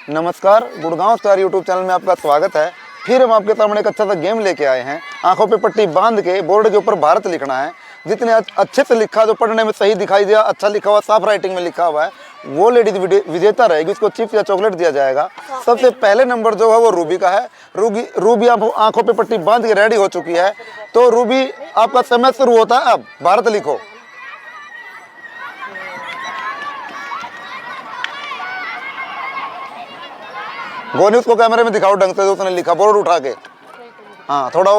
नमस्कार, Gurgaon star YouTube channel में आपका स्वागत है। फिर हम आपके सामने एक अच्छा सा गेम लेके आए हैं। आंखों पे पट्टी बांध के बोर्ड के ऊपर भारत लिखना है। जितने अच्छे से लिखा, जो पढ़ने में सही दिखाई दिया, अच्छा लिखा हुआ, साफ राइटिंग में लिखा हुआ है, वो लेडीज विजेता रहेगी। उसको चिप्स या चॉकलेट दिया जाएगा। सबसे पहले नंबर जो है वो रूबी का है। रूबी आप आंखों पे पट्टी बांध के रेडी हो चुकी है। तो रूबी, आपका समय शुरू होता है। अब भारत लिखो। गोनी, उसको कैमरे में दिखाओ ढंग से, उसने लिखा बोर्ड उठा के। हाँ, थोड़ा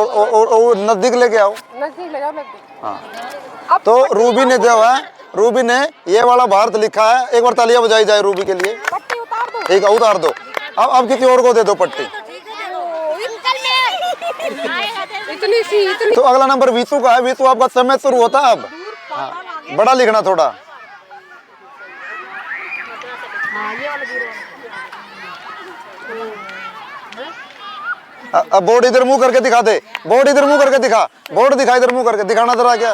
नजदीक लेके आओ। नजदीक ले जाओ, नजदीक। हाँ, तो रूबी ने जो है, रूबी ने ये वाला भारत लिखा है। एक बार तालियां बजाई जाए रूबी के लिए। पट्टी उतार दो। ठीक है, उतार दो। अब किसी और को दे दो पट्टी। इतनी तो अगला नंबर विशु का है। विशु, आपका समय शुरू होता है अब। हाँ, बड़ा लिखना थोड़ा। अब बोर्ड इधर मुंह करके दिखा दे। बोर्ड इधर मुंह करके दिखा। बोर्ड दिखा, इधर मुंह करके दिखाना जरा। क्या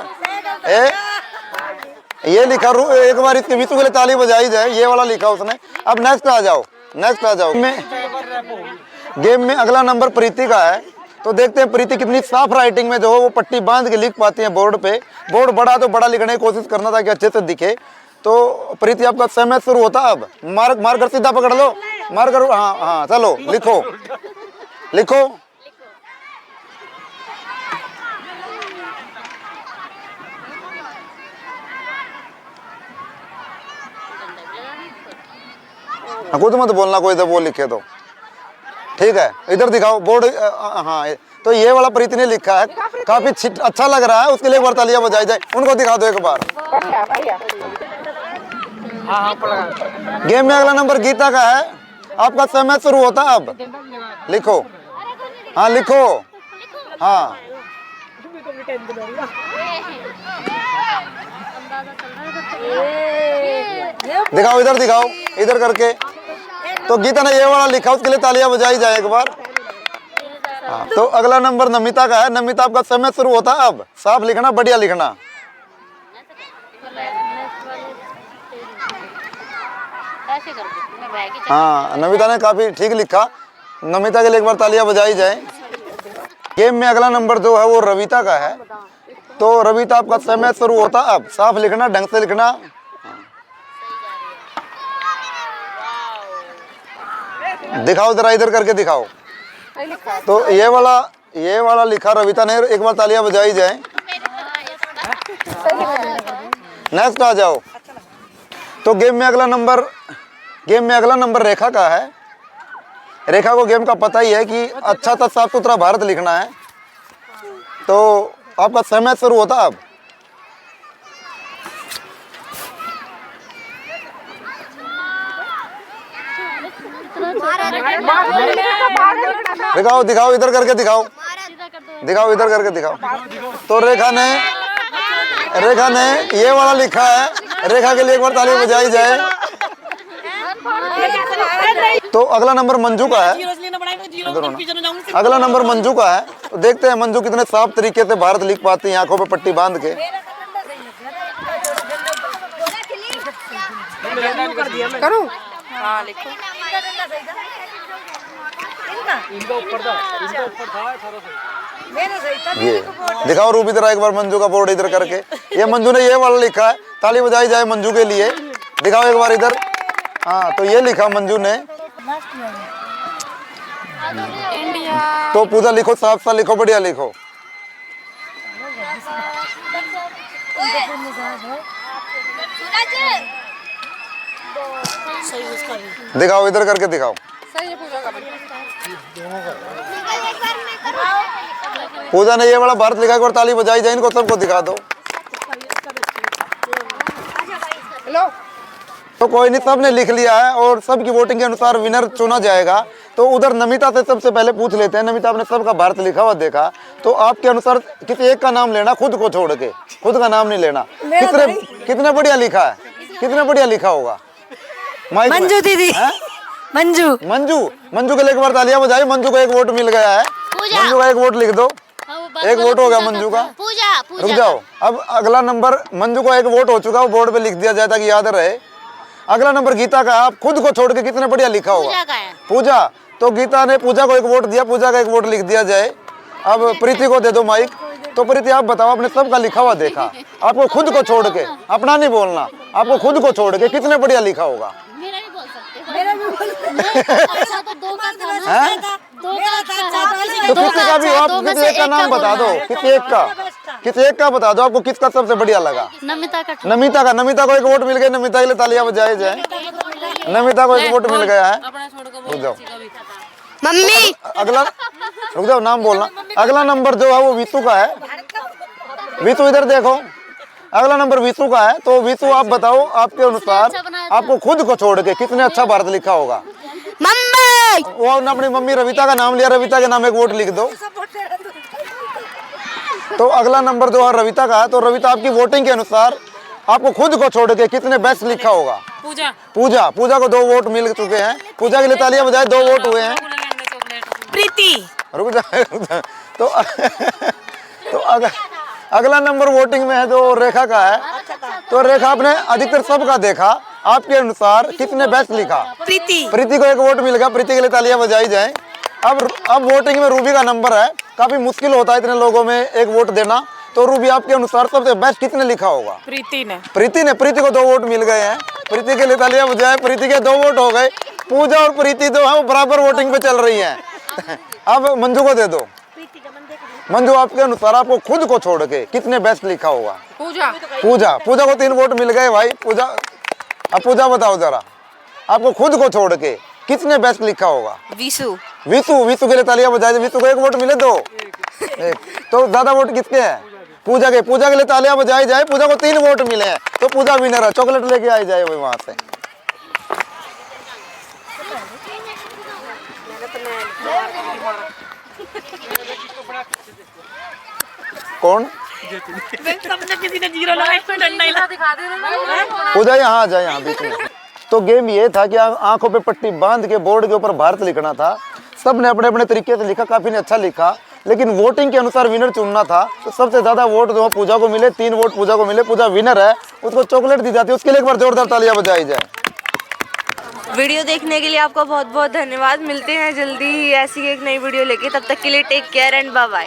ये लिखा। एक बार इसके विशु के लिए ताली बजाई जाए। ये वाला लिखा उसने। अब नेक्स्ट आ जाओ, नेक्स्ट आ जाओ। गेम में अगला नंबर प्रीति का है। तो देखते हैं प्रीति कितनी साफ राइटिंग में जो है वो पट्टी बांध के लिख पाती है बोर्ड पे। बोर्ड बड़ा तो बड़ा लिखने की कोशिश करना ताकि अच्छे से दिखे। तो प्रीति, आपका समय शुरू होता है अब। मार्कर सीधा पकड़ लो। मार्कर, हाँ हाँ, चलो लिखो लिखो। कुछ मत बोलना कोई, तो वो लिखे तो ठीक है। इधर दिखाओ बोर्ड। हाँ, तो ये वाला प्रीति ने लिखा है। काफी अच्छा लग रहा है। उसके लिए एक बार तालियां बजाई जाए। उनको दिखा दो एक बार। गेम में अगला नंबर गीता का है। आपका समय शुरू होता है अब। लिखो। हाँ, लिखो। हाँ, दिखाओ, इधर दिखाओ, इधर करके। तो गीता ने ये वाला लिखा, उसके लिए तालियां बजाई जाए एक बार। हाँ, तो अगला नंबर नमिता का है। नमिता, आपका समय शुरू होता है अब। साफ लिखना, बढ़िया लिखना। हाँ, नमिता ने काफी ठीक लिखा। नमिता के लिए एक बार तालियां बजाई जाए। गेम में अगला नंबर जो है वो रविता का है। तो रविता, आपका समय शुरू होता अब। साफ लिखना, ढंग से लिखना। दिखाओ जरा, इधर करके दिखाओ। तो ये वाला लिखा रविता ने। एक बार तालियां बजाई जाए। नेक्स्ट आ जाओ। तो गेम में अगला नंबर रेखा का है। रेखा को गेम का पता ही है कि अच्छा सा साफ सुथरा भारत लिखना है। तो आपका समय शुरू होता अब। दिखाओ इधर करके दिखाओ। दिखाओ इधर करके दिखाओ। तो रेखा ने ये वाला लिखा है। रेखा के लिए एक बार ताली बजाई जाए। तो अगला नंबर मंजू का है। अगला नंबर मंजू का है। तो देखते हैं मंजू कितने साफ तरीके से भारत लिख पाती है आंखों पे पट्टी बांध के। करूं? हाँ, लिखो। ये दिखाओ रूबी, जरा एक बार मंजू का बोर्ड इधर करके। ये मंजू ने ये वाला लिखा है। ताली बजाई जाए मंजू के लिए। दिखाओ एक बार इधर। हाँ, तो ये लिखा मंजू ने। तो पूजा लिखो, साफ साफ लिखो, बढ़िया लिखो। दिखाओ इधर करके दिखाओ। पूजा ने ये वाला भारत लिखा, एक बार ताली बजाई जाए। इनको सबको दिखा दो। तो कोई नहीं, सबने लिख लिया है और सबकी वोटिंग के अनुसार विनर चुना जाएगा। तो उधर नमिता से सबसे पहले पूछ लेते हैं। नमिता, आपने सबका भारत लिखा हुआ देखा, तो आपके अनुसार किसी एक का नाम लेना, खुद को छोड़ के। खुद का नाम नहीं लेना। कितने बढ़िया लिखा है, कितने बढ़िया लिखा होगा। मंजू दीदी। मंजू के लिए एक बार तालियां बजाई। मंजू को एक वोट मिल गया है। मंजू का एक वोट लिख दो। एक वोट हो गया मंजू का। रुक जाओ। अब अगला नंबर, मंजू को एक वोट हो चुका है, वो बोर्ड पे लिख दिया जाए ताकि याद रहे। अगला नंबर गीता का है। आप खुद को छोड़ के कितने बढ़िया लिखा होगा। पूजा का है। पूजा, तो गीता ने पूजा को एक वोट दिया, पूजा का एक वोट लिख दिया जाए। अब प्रीति को दे दो माइक। तो प्रीति आप बताओ, आपने सबका लिखा हुआ देखा, आपको खुद को छोड़ के, अपना नहीं बोलना, आपको खुद को छोड़ के कितने बढ़िया लिखा होगा। मेरा भी बोल सकते हो। मेरा भी बोल अच्छा तो दो का था ना। हैं? दो का अच्छा। तो किसी का भी आप किसी एक का नाम बता दो, किसी एक का बता दो, आपको किसका सबसे बढ़िया लगा। नमिता का। नमिता को एक वोट मिल गया। नमिता के लिए तालियां बजाई जाए। नमिता को एक वोट मिल गया है। रुक जाओ, मम्मी। अगला रुक जाओ, नाम बोलना। अगला नंबर जो है वो वीतू का है। वीतू इधर देखो, अगला नंबर वीतू का है। तो वीतू आप बताओ, आपके अनुसार आपको खुद को छोड़ के कितने अच्छा भारत लिखा होगा। मम्मी। वो अपनी मम्मी रविता का नाम लिया, रविता के नाम एक वोट लिख दो। तो अगला नंबर जो है रविता का है। तो रविता आपकी वोटिंग के अनुसार आपको खुद को छोड़ के कितने बेस्ट लिखा होगा। पूजा को 2 वोट मिल चुके हैं। पूजा के लिए तालियां बजाए, 2 वोट हुए हैं। प्रीति। रुक जा। तो अगला नंबर वोटिंग में है जो रेखा का है। तो रेखा आपने अधिकतर सबका देखा, आपके अनुसार कितने बेस्ट लिखा। प्रीति को एक वोट मिल गया। प्रीति के लिए तालियां बजाई जाए। अब वोटिंग में रूबी का नंबर है। काफी मुश्किल होता है इतने लोगों में एक वोट देना। तो रूबी आपके अनुसार सबसे बेस्ट कितने लिखा होगा। प्रीति को 2 वोट मिल गए हैं। प्रीति के लिए तालियां बजाए। प्रीति के 2 वोट हो गए। पूजा और प्रीति जो है वो बराबर वोटिंग पे चल रही है। अब मंजू को दे दो। मंजू, आपके अनुसार आपको खुद को छोड़ के कितने बेस्ट लिखा होगा। पूजा को 3 वोट मिल गए भाई। पूजा, अब पूजा बताओ जरा, आपको खुद को छोड़ के कितने बेस्ट लिखा होगा। वीतू के लिए तालियां बजाए। वीतू को 1 वोट मिले, 2 एक। तो ज्यादा वोट किसके हैं। पूजा के लिए तालियां बजाई जाए। पूजा को 3 वोट मिले हैं। तो पूजा विनर है। चॉकलेट लेके आई जाए वही वहां से। कौन किसी ने 0 लगाया, इसमें डंडा ही दिखा दे। पूजा यहाँ आ जाए, यहाँ बीच में। तो गेम ये था कि आंखों पे पट्टी बांध के बोर्ड के ऊपर भारत लिखना था। सब ने अपने अपने तरीके से लिखा, काफी ने अच्छा लिखा। लेकिन वोटिंग के अनुसार विनर चुनना था। तो सबसे ज्यादा वोट जो पूजा को मिले, 3 वोट पूजा को मिले। पूजा विनर है, उसको चॉकलेट दी जाती है। उसके लिए एक बार जोरदार तालियां बजाई जाए। वीडियो देखने के लिए आपका बहुत बहुत धन्यवाद। मिलते हैं जल्दी ही ऐसी एक नई वीडियो लेके। तब तक के लिए take care and bye bye.